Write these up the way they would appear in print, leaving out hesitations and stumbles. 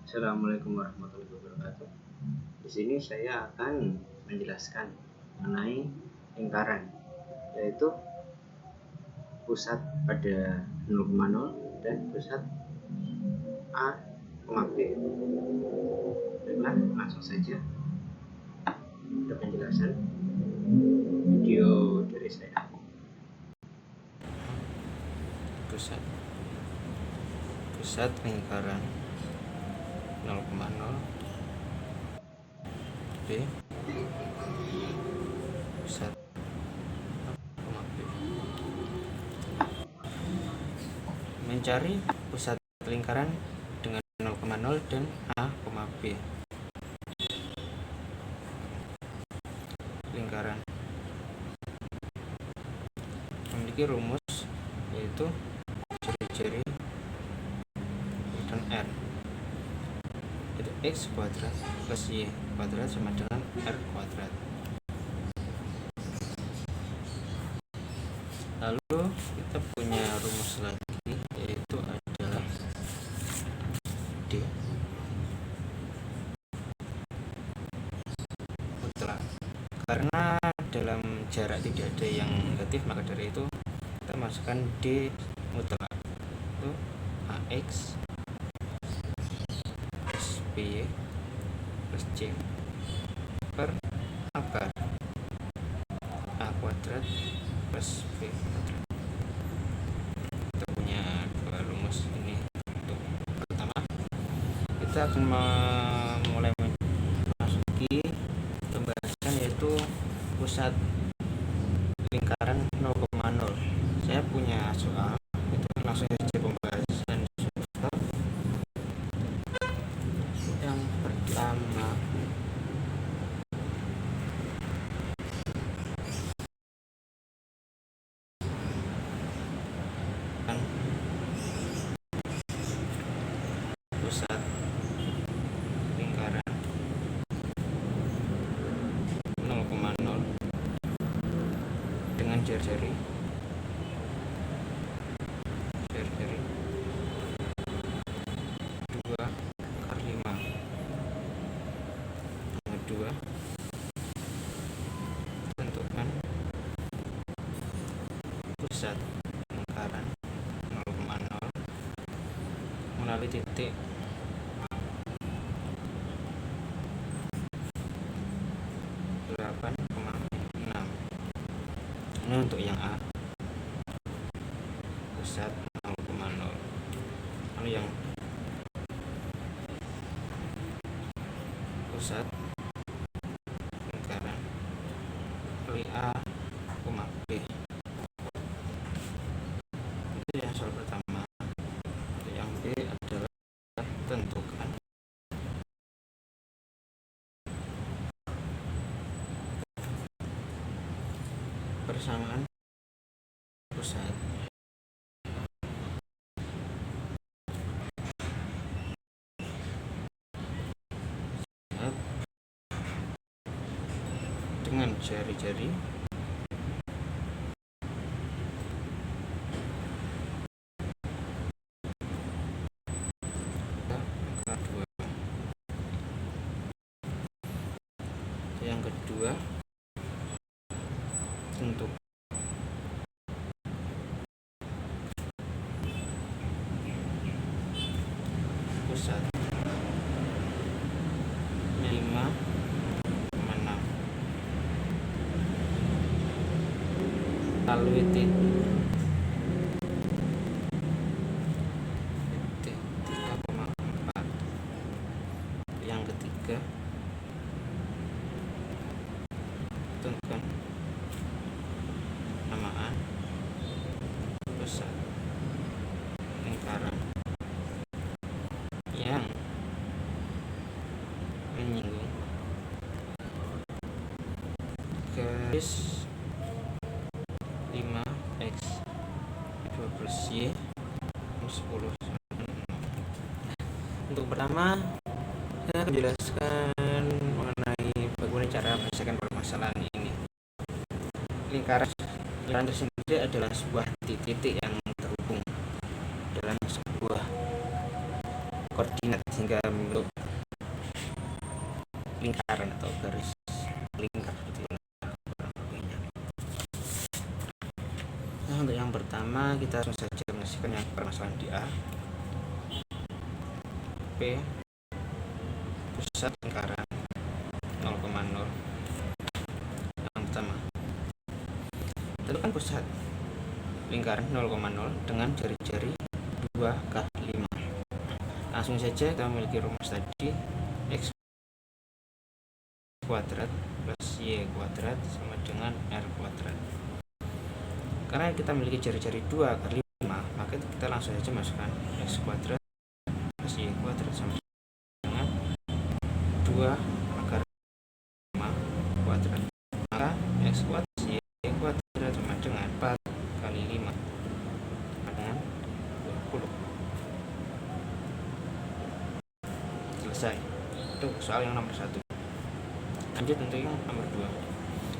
Assalamualaikum warahmatullahi wabarakatuh. Di sini saya akan menjelaskan mengenai lingkaran, yaitu pusat pada 0,0 dan pusat A, B. Baiklah, langsung saja ke penjelasan video dari saya. Pusat lingkaran 0,0 B, pusat A, B. Mencari pusat lingkaran dengan 0,0 dan A, B. Lingkaran memiliki rumus, yaitu ciri-ciri dan R, yaitu X kuadrat plus Y kuadrat sama dengan R kuadrat. Lalu kita punya rumus lagi, yaitu adalah D mutlak. Karena dalam jarak tidak ada yang negatif, maka dari itu kita masukkan D mutlak, itu AX plus BY plus C per akar A kuadrat plus B kuadrat. Kita punya dua rumus ini. Untuk pertama, kita akan mulai memasuki pembahasan, yaitu pusat lingkaran 0,0. Saya punya soal, itu langsung saja pembahasan soal yang pertama. Pusat lingkaran 0,0 dengan jari-jari 2/5. Yang kedua, tentukan pusat lingkaran 0,0 melalui titik 8,6. Ini untuk yang A, pusat 0,0. Lalu yang pusat lingkaran dari A, B. Itu yang soal pertama. Untuk yang B adalah tentukan persamaan pusat dengan jari-jari angka 2. Yang kedua, untuk pusat 5,6 lalu titik 3,4. Yang ketiga, tentukan samaan pusat lingkaran yang menyinggung garis 5x 2 plus y 10. Untuk pertama, saya akan menjelaskan mengenai bagaimana cara menyelesaikan permasalahan ini. Lingkaran tersendiri adalah sebuah titik yang terhubung dalam sebuah koordinat berkoordinat sehingga membentuk lingkaran atau garis lingkar seperti itu. Nah, untuk yang pertama kita langsung saja menyelesaikan yang permasalahan di A. P pusat lingkaran 0,0. Yang pertama, tentukan pusat lingkaran 0,0 dengan jari-jari 2K5. Langsung saja kita memiliki rumus tadi, X kuadrat plus Y kuadrat sama dengan R kuadrat. Karena kita memiliki jari-jari 2 akar 5, maka kita langsung saja masukkan X kuadrat plus Y kuadrat sama dengan 2 akar 5 kuadrat. Maka X kuadrat Y kuadrat sama dengan 4 kali 5 sama dengan 20. Selesai. Itu soal yang nomor 1. Lanjut untuk yang nomor 2.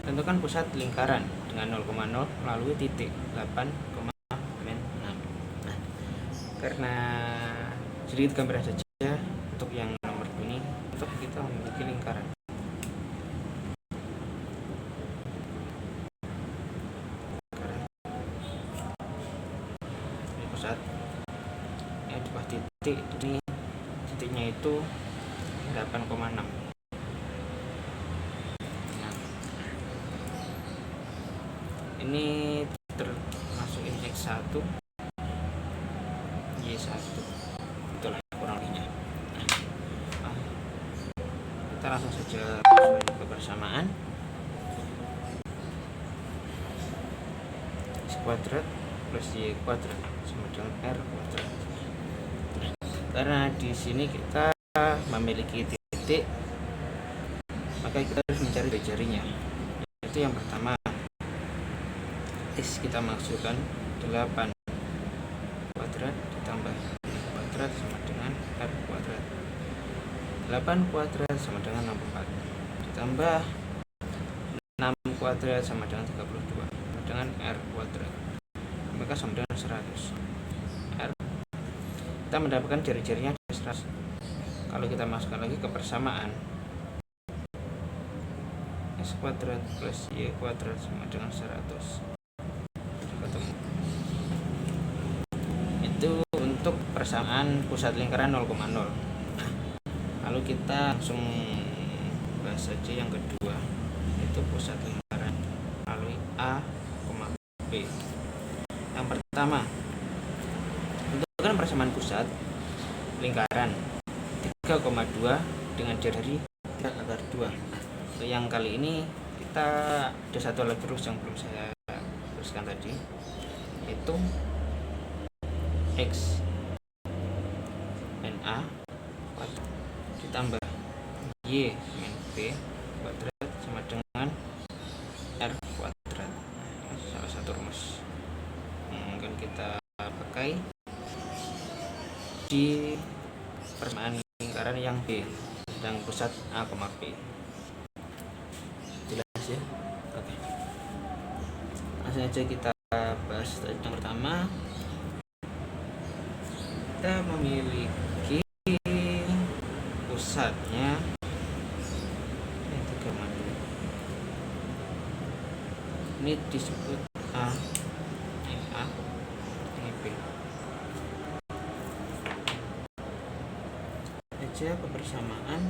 Tentukan pusat lingkaran dengan 0,0 melalui titik 8,6. Nah, karena sedikit gambaran saja untuk yang nomor ini, untuk kita memiliki lingkaran. Ini pusat. Ya, di bawah titik, jadi titiknya itu 8,6. Ini termasuk X1 Y1, itulah kurang lebihnya. Kita langsung saja sesuai kebersamaan. X kuadrat plus Y kuadrat sama dengan R kuadrat. Karena di sini kita memiliki titik, maka kita harus mencari jari-jarinya. Itu yang pertama, X kita masukkan 8 kuadrat ditambah kuadrat sama dengan R kuadrat. 8 kuadrat sama dengan 64 ditambah 6 kuadrat sama dengan 32 sama dengan R kuadrat, maka sama dengan 100. R, kita mendapatkan jari-jarinya 100. Kalau kita masukkan lagi ke persamaan, X kuadrat plus Y kuadrat sama dengan 100. Ketemu. Itu untuk persamaan pusat lingkaran 0,0. Nah, lalu kita langsung bahas saja yang kedua, yaitu pusat lingkaran melalui A, B. Yang pertama, tentukan persamaan pusat lingkaran 3,2 dengan jari 3 akar 2. Untuk yang kali ini kita ada satu alat terus yang belum saya tuliskan tadi, yaitu X NA kuadrat ditambah Y min B kuadrat sama dengan R kuadrat. Nah, salah satu rumus yang akan kita pakai di persamaan lingkaran yang B, yang pusat A, B. Jelas ya? Oke. Langsung aja kita bahas yang pertama. Kita memiliki pusatnya yang 3,2. Ini disebut A, ini A, ini B. Aja kebersamaan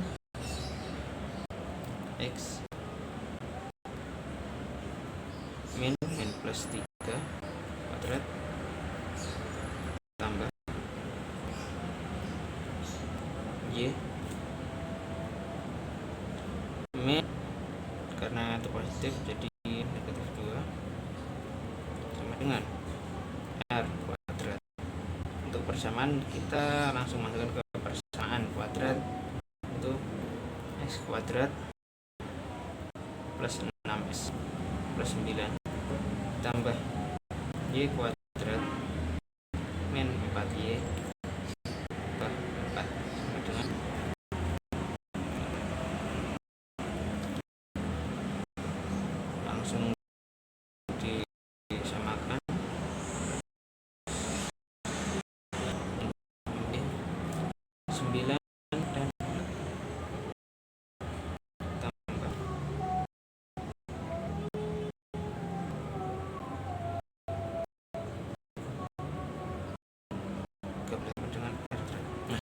X min plus 3 kuadrat tambah Y min, karena itu positif jadi negatif 2 sama dengan R kuadrat. Untuk persamaan kita langsung masukkan ke persamaan kuadrat, itu X kuadrat plus 6x plus 9 tambah Y kuadrat min 4Y tambah 4 sama dengan langsung disamakan 9 13 sama dengan R. Nah,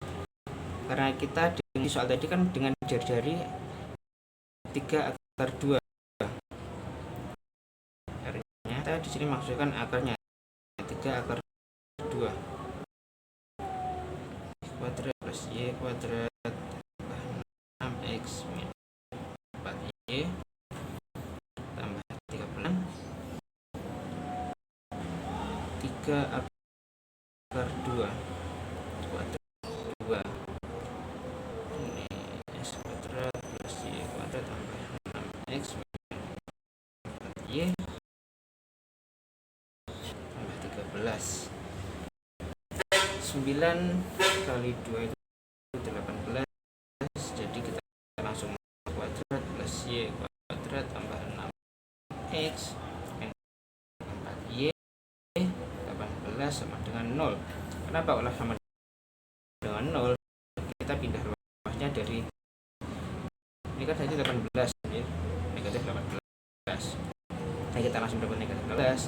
karena kita di soal tadi kan dengan jari-jari 3 akar 2. Artinya kita di sini maksudkan akarnya 3 akar 2 kuadrat plus Y kuadrat tambah 6X min 4Y tambah 13 3 akar 2 kuadrat 2 ini X kuadrat plus Y kuadrat tambah 6X min 4Y tambah 13. 9 kali 2 itu 18. Jadi kita langsung kuadrat plus Y kuadrat tambah 6X min 4Y 18 sama dengan 0. Kenapa olah sama dengan 0? Kita pindah ruasnya dari ini kan tadi 18 ya, negatif 18. Nah, kita langsung dapat negatif 18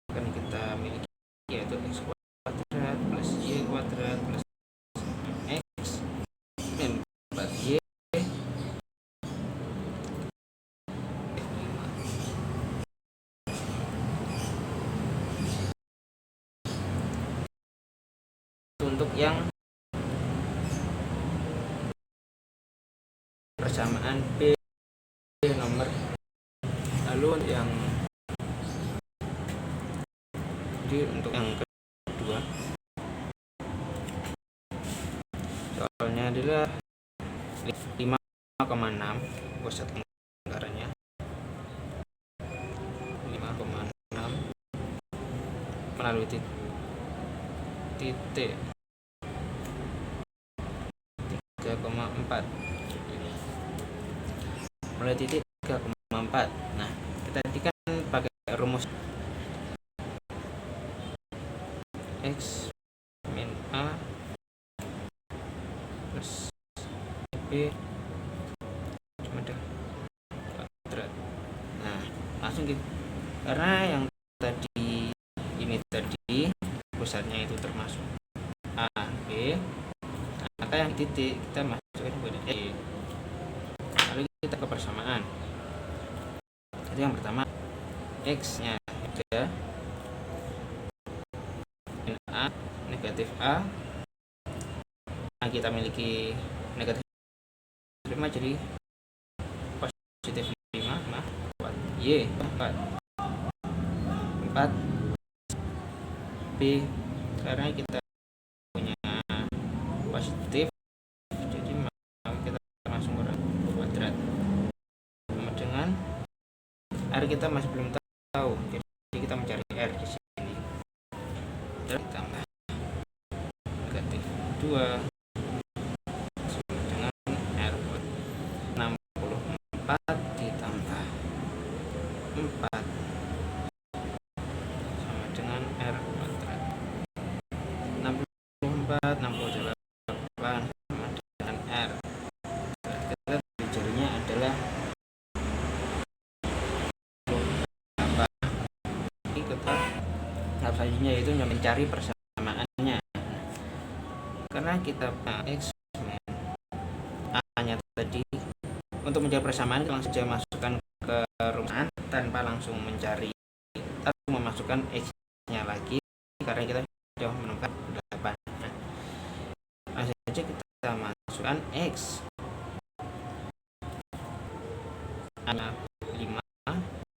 akan kita miliki yaitu X kuadrat plus Y kuadrat plus X min 4Y 5. Untuk yang persamaan B nomor, lalu yang jadi untuk yang kedua soalnya adalah 5,6 pusat anggarannya 5,6 melalui titik 3,4 mulai titik 3,4. Nah, kita tadi kan pakai rumus X min A plus B sama dengan kuadrat. Nah, langsung gitu. Karena yang tadi ini tadi pusatnya itu termasuk A, B, maka yang titik kita masukkan pada E. Lalu kita ke persamaan. Jadi yang pertama X-nya 3 min A negatif A. Nah, kita miliki negatif 5 jadi positif 5 nah kuat Y 4 B karena kita punya positif jadi kita langsung kuadrat sama dengan R kita masih belum tahu jadi kita mencari R di sini dan ditambah negatif 2 ditambah 4 sama dengan R kuadrat 64 68 sama dengan R. Kita jarinya adalah apa kita tahap selanjutnya yaitu mencari persamaannya karena kita X A nya tadi. Untuk mencari persamaan langsung saja masukkan ke rumus tanpa langsung mencari atau memasukkan X-nya lagi karena kita sudah menemukan 8. Nah, langsung saja kita masukkan X ada 5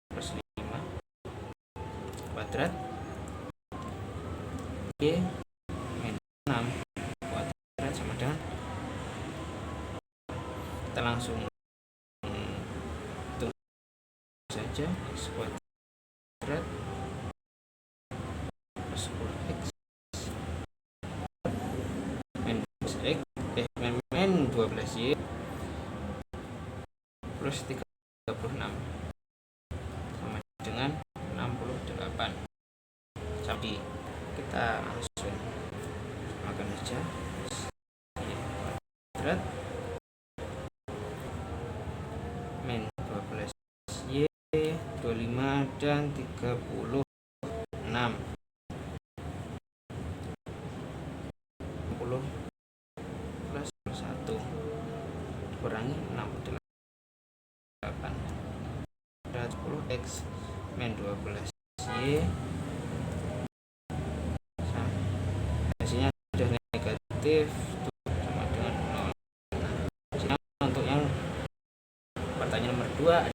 plus 5 kuadrat Y min 6 kuadrat sama dengan kita langsung saja X kuadrat plus 10X minus X min 12Y plus 36 sama dengan 68. Jadi kita langsung makan saja Y kuadrat min 12Y 25 dan 36 kurangi 68 ada 10x min 12y hasilnya sudah negatif sama dengan 0. Nah, untuk yang pertanyaan nomor 2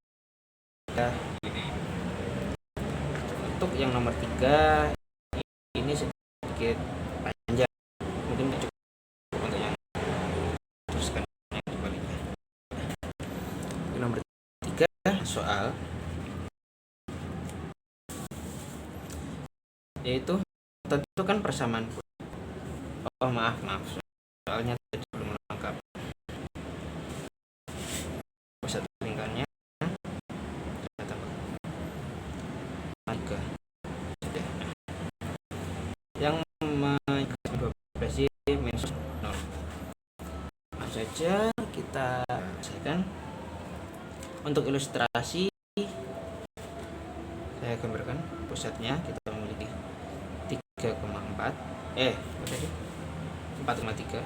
ada ini. Untuk yang nomor 3 ini sedikit panjang, mungkin cukup untuk yang teruskan yang dibaliknya. Nomor 3 soal yaitu tentukan persamaan. Oh maaf soalnya tadi belum lengkap. Pusat lingkarnya saya tambah 3 sudah. Yang 12y minus 0. Langsung saja kita selesaikan. Untuk ilustrasi saya gambarkan pusatnya kita memiliki 3,4 tadi 4,3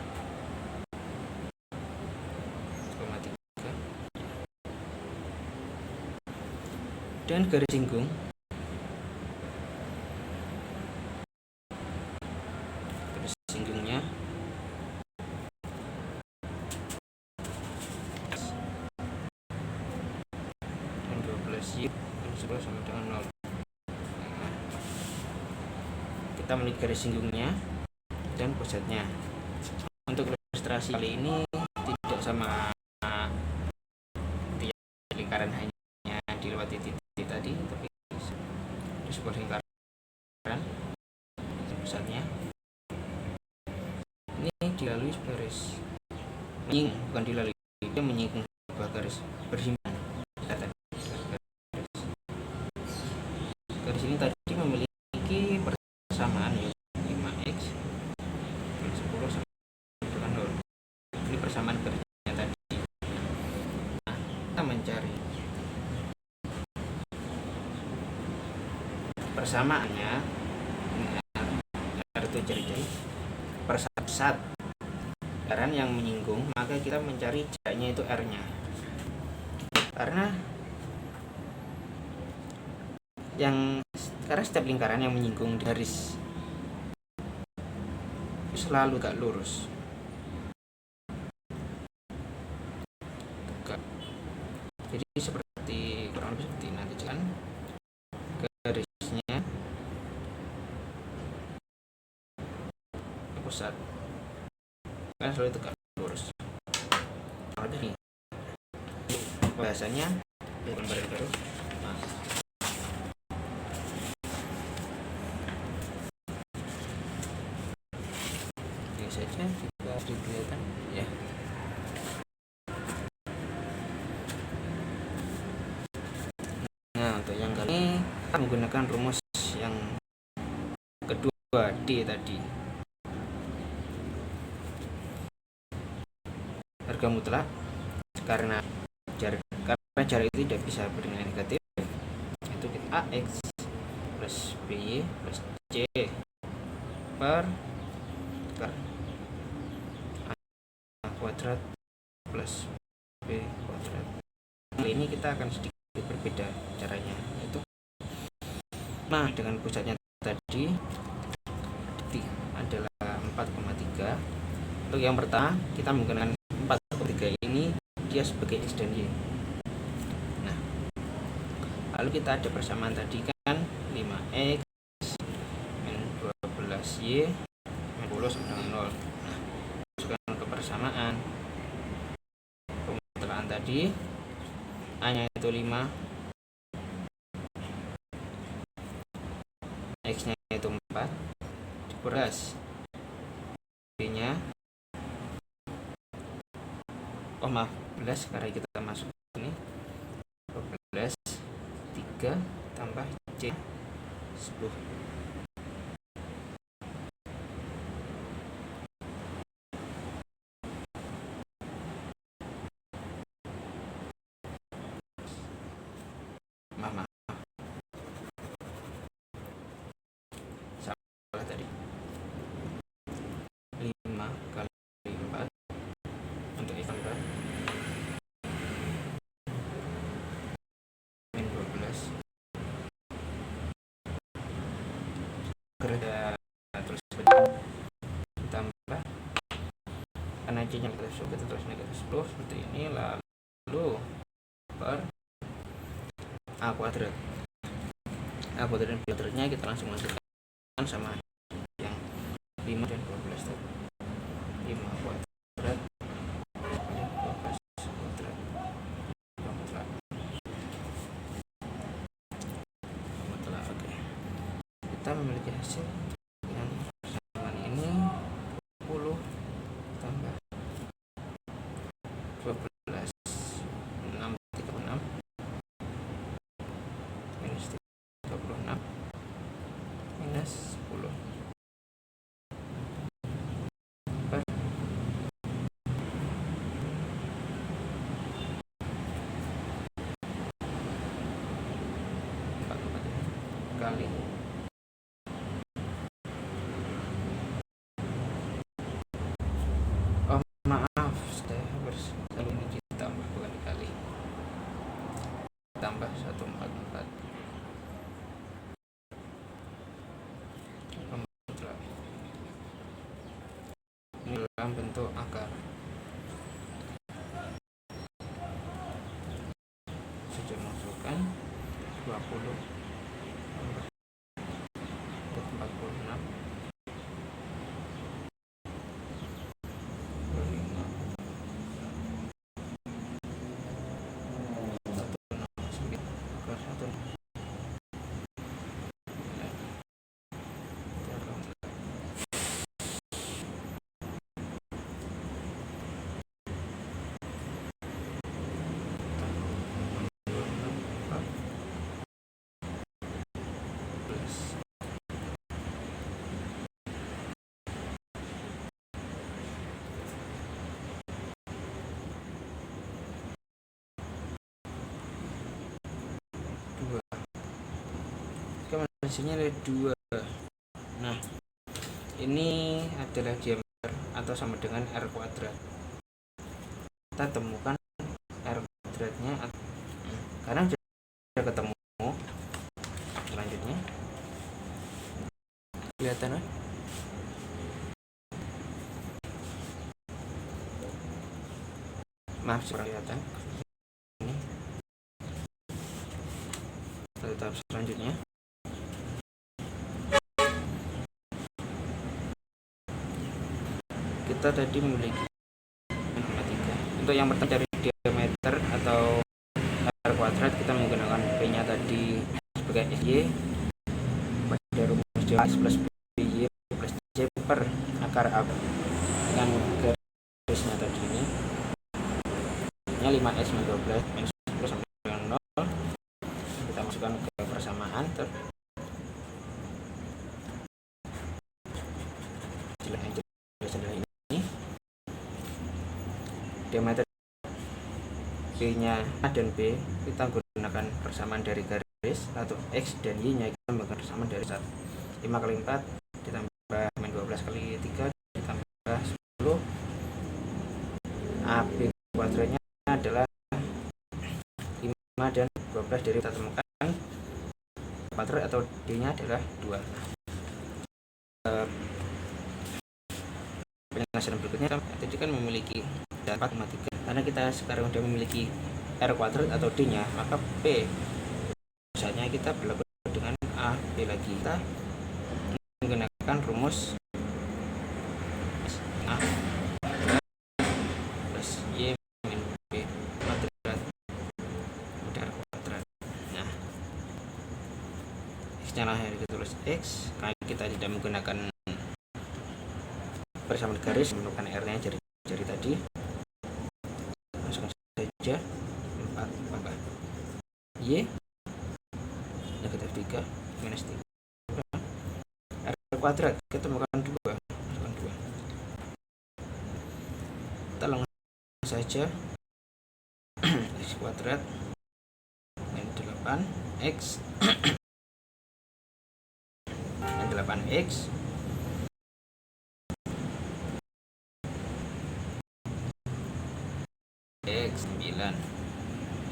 dan garis singgung singgungnya dan 12y sama dengan 0. Kita memiliki garis singgungnya dan pusatnya. Untuk ilustrasi kali ini tidak sama lingkaran hanya dilewati titik tadi, tapi di sebuah lingkaran pusatnya ini dilalui garis menyinggung, bukan dilalui, dia menyinggung sebuah garis bersimpan. Garis ini tadi memiliki persamaan yaitu 5x min 10 sama dengan 0. Ini persamaan garisnya tadi. Nah, kita mencari persamaannya. R itu ciri-ciri persat lingkaran yang menyinggung, maka kita mencari jaknya itu R-nya. Karena setiap lingkaran yang menyinggung garis selalu gak lurus. Jadi seperti kurang lebih seperti nanti kan garisnya pusat kan selalu tegak lurus. Lebih nih bahasanya gambar baru. Ini saja kita kelihatan ya. Nah, untuk yang kali ini kita menggunakan rumus yang kedua D tadi. Harga mutlak karena jarak itu tidak bisa bernilai negatif, itu AX plus BY plus C per A kuadrat plus B kuadrat. Kali ini kita akan sedikit berbeda caranya, yaitu dengan pusatnya tadi adalah 4,3. Untuk yang pertama kita menggunakan 4,3 ini dia sebagai X dan Y. Nah, lalu kita ada persamaan tadi kan 5x min 12y min 10 sama dengan 0. Nah, masukkan ke persamaan pemutaran tadi, A nya itu 5, X nya itu 4 dikuras B nya 11 karena kita masuk ini 12 3 tambah C 10. Maaf salah tadi. 5 kali 4 untuk X kerja terus ditambah karena C nya negatif 10 kita terus negatif 10 seperti ini, lalu per A kuadrat. A kuadratnya kita langsung masukkan sama yang 5 dan 12 tadi. 5 kuadrat 12 kuadrat mutlak. Oke, kita memiliki hasil yang persamaan ini 10 tambah 12 6 36 minus 36 minus 10 per kali maaf, saya harus kalau ini ditambah bukan dikali, tambah 144 ini dalam bentuk akar. Saya masukkan 20 tambah 46 hasilnya ada 2. Nah, ini adalah diameter atau sama dengan R kuadrat. Kita temukan R kuadratnya karena sudah ketemu. Selanjutnya kelihatan kan? Maaf, kurang kelihatan. Ini tahap selanjutnya kita tadi memiliki matematika. Untuk yang pertama dari diameter atau R kuadrat, kita menggunakan P nya tadi sebagai SY pada rumus J plus BY plus J per akar A dengan garisnya tadi ini 5S min 12 minus 10 sampai dengan 0. Kita masukkan ke persamaan diameter B nya A dan B kita gunakan persamaan dari garis, atau X dan Y nya kita menggunakan persamaan dari 1. 5 kali 4 ditambah min 12 kali 3 ditambah 10. AB kuadratnya adalah 5 dan 12 dari kita temukan kuadrat atau D nya adalah 2. Penjelasan berikutnya tadi kan memiliki dapat matematika. Karena kita sekarang sudah memiliki R kuadrat atau D nya, maka P misalnya kita berlaku dengan A B lagi. Kita menggunakan rumus A plus Y min B kuadrat R kuadrat. Nah, X nya lah yang ditulis X karena kita tidak menggunakan persamaan garis, menggunakan R nya jari tadi. Saja 4 tambah Y negatif 3 minus 3 R kuadrat kita temukan 2, kita langsung saja X kuadrat min 8X min 8X X 9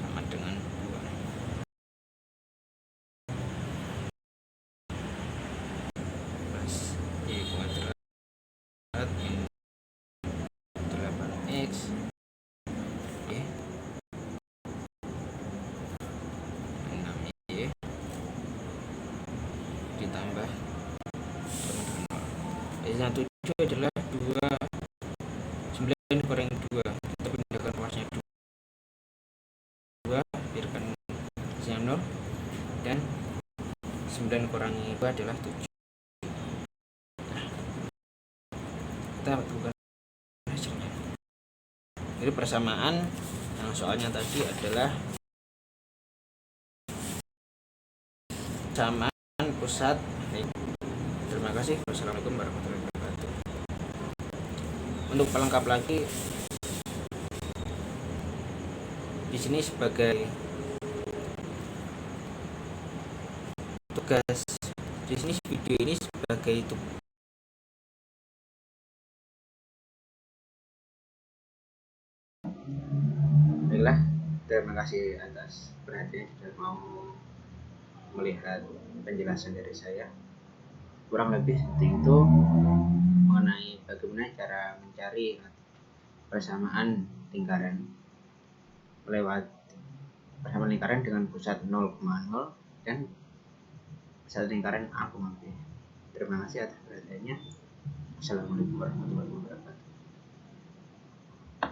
sama dengan 2. hasilnya 7 adalah 9 kurang 2. Kita pindahkan ruasnya 2, biarkan hasilnya 0, dan 9 kurangi 2 adalah 7. Kita lakukan hasilnya. Jadi persamaan yang soalnya tadi adalah persamaan pusat. Terima kasih. Wassalamualaikum warahmatullahi wabarakatuh. Untuk pelengkap lagi, di sini sebagai tugas, di sini video ini sebagai tugas. Baiklah, terima kasih atas perhatian sudah mau melihat penjelasan dari saya. Kurang lebih seperti itu mengenai bagaimana cara mencari persamaan lingkaran lewat persamaan lingkaran dengan pusat 0,0 dan pusat lingkaran A, B. Terima kasih atas perhatiannya. Assalamualaikum warahmatullahi wabarakatuh.